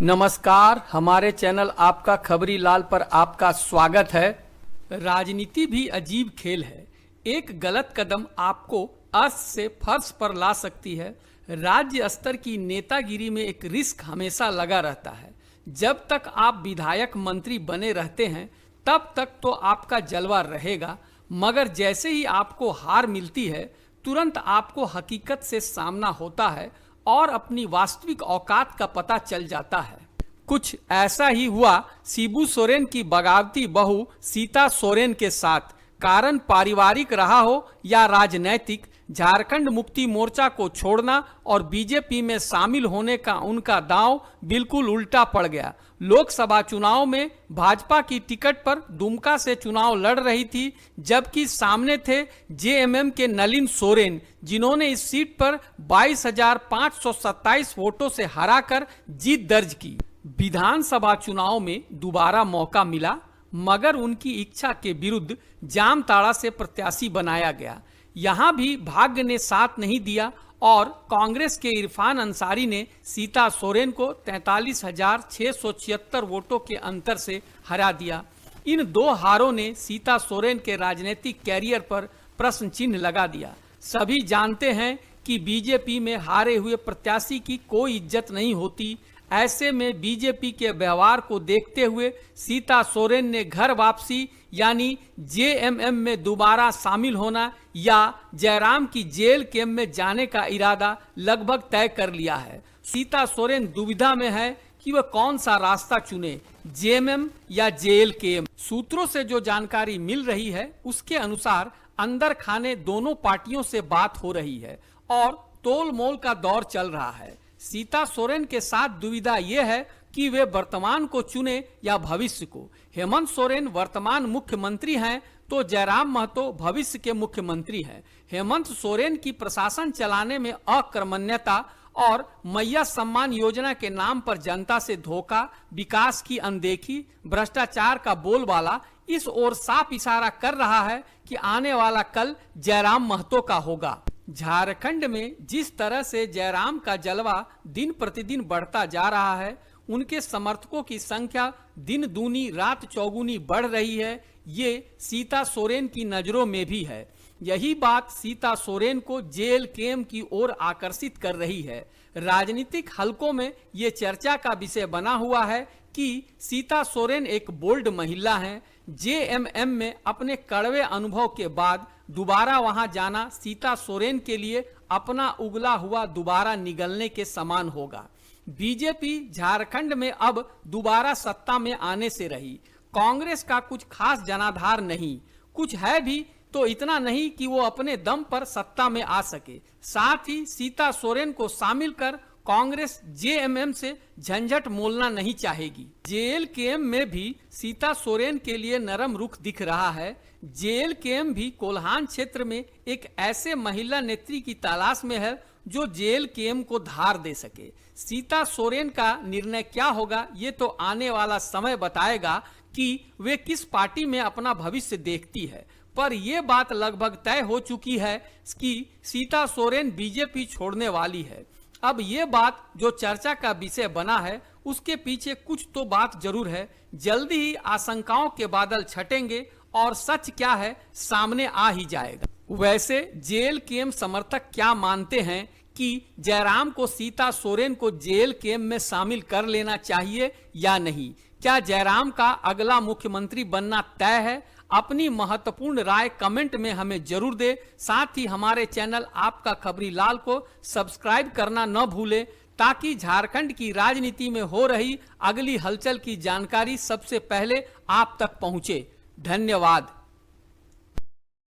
नमस्कार, हमारे चैनल आपका खबरी लाल पर आपका स्वागत है। राजनीति भी अजीब खेल है। एक गलत कदम आपको अर्श से फर्श पर ला सकती है। राज्य स्तर की नेतागिरी में एक रिस्क हमेशा लगा रहता है। जब तक आप विधायक मंत्री बने रहते हैं तब तक तो आपका जलवा रहेगा, मगर जैसे ही आपको हार मिलती है तुरंत आपको हकीकत से सामना होता है और अपनी वास्तविक औकात का पता चल जाता है। कुछ ऐसा ही हुआ शिबू सोरेन की बगावती बहू सीता सोरेन के साथ। कारण पारिवारिक रहा हो या राजनैतिक, झारखंड मुक्ति मोर्चा को छोड़ना और बीजेपी में शामिल होने का उनका दांव बिल्कुल उल्टा पड़ गया। लोकसभा चुनाव में भाजपा की टिकट पर दुमका से चुनाव लड़ रही थी, जबकि सामने थे जेएमएम के नलिन सोरेन, जिन्होंने इस सीट पर 22,527 वोटों से हराकर जीत दर्ज की। विधानसभा चुनाव में दोबारा मौका मिला, मगर उनकी इच्छा के विरुद्ध जामताड़ा से प्रत्याशी बनाया गया। यहां भी भाग्य ने साथ नहीं दिया और कांग्रेस के इरफान अंसारी ने सीता सोरेन को 43,676 वोटों के अंतर से हरा दिया। इन दो हारों ने सीता सोरेन के राजनीतिक कैरियर पर प्रश्न चिन्ह लगा दिया। सभी जानते हैं कि बीजेपी में हारे हुए प्रत्याशी की कोई इज्जत नहीं होती। ऐसे में बीजेपी के व्यवहार को देखते हुए सीता सोरेन ने घर वापसी यानी जेएमएम में दोबारा शामिल होना या जयराम की जेल कैंप में जाने का इरादा लगभग तय कर लिया है। सीता सोरेन दुविधा में है कि वह कौन सा रास्ता चुने, जेएमएम या जेल कैंप। सूत्रों से जो जानकारी मिल रही है उसके अनुसार अंदर खाने दोनों पार्टियों से बात हो रही है और तोल मोल का दौर चल रहा है। सीता सोरेन के साथ दुविधा यह है कि वे वर्तमान को चुने या भविष्य को। हेमंत सोरेन वर्तमान मुख्यमंत्री हैं तो जयराम महतो भविष्य के मुख्यमंत्री हैं। हेमंत सोरेन की प्रशासन चलाने में अकर्मण्यता और मैया सम्मान योजना के नाम पर जनता से धोखा, विकास की अनदेखी, भ्रष्टाचार का बोलबाला इस ओर साफ इशारा कर रहा है कि आने वाला कल जयराम महतो का होगा। झारखंड में जिस तरह से जयराम का जलवा दिन प्रतिदिन बढ़ता जा रहा है, उनके समर्थकों की संख्या दिन दूनी रात चौगुनी बढ़ रही है, ये सीता सोरेन की नजरों में भी है। यही बात सीता सोरेन को जेल कैंप की ओर आकर्षित कर रही है। राजनीतिक हलकों में ये चर्चा का विषय बना हुआ है कि सीता सोरेन एक बोल्ड महिला हैं। जेएमएम में अपने कड़वे अनुभव के बाद दोबारा वहां जाना सीता सोरेन के लिए अपना उगला हुआ दोबारा निगलने के समान होगा। बीजेपी झारखंड में अब दोबारा सत्ता में आने से रही। कांग्रेस का कुछ खास जनाधार नहीं, कुछ है भी तो इतना नहीं कि वो अपने दम पर सत्ता में आ सके। साथ ही सीता सोरेन को शामिल कर कांग्रेस जेएमएम से झंझट मोलना नहीं चाहेगी। जेल कैंप में भी सीता सोरेन के लिए नरम रुख दिख रहा है। जेल कैंप भी कोल्हान क्षेत्र में एक ऐसे महिला नेत्री की तलाश में है जो जेल कैंप को धार दे सके। सीता सोरेन का निर्णय क्या होगा ये तो आने वाला समय बताएगा कि वे किस पार्टी में अपना भविष्य देखती है। पर यह बात लगभग तय हो चुकी है कि सीता सोरेन बीजेपी छोड़ने वाली है। अब ये बात जो चर्चा का विषय बना है उसके पीछे कुछ तो बात जरूर है। जल्दी ही आशंकाओं के बादल छटेंगे और सच क्या है सामने आ ही जाएगा। वैसे जेल कैंप समर्थक क्या मानते हैं कि जयराम को सीता सोरेन को जेल कैंप में शामिल कर लेना चाहिए या नहीं? क्या जयराम का अगला मुख्यमंत्री बनना तय है? अपनी महत्वपूर्ण राय कमेंट में हमें जरूर दे। साथ ही हमारे चैनल आपका खबरी लाल को सब्सक्राइब करना न भूलें ताकि झारखंड की राजनीति में हो रही अगली हलचल की जानकारी सबसे पहले आप तक पहुंचे। धन्यवाद।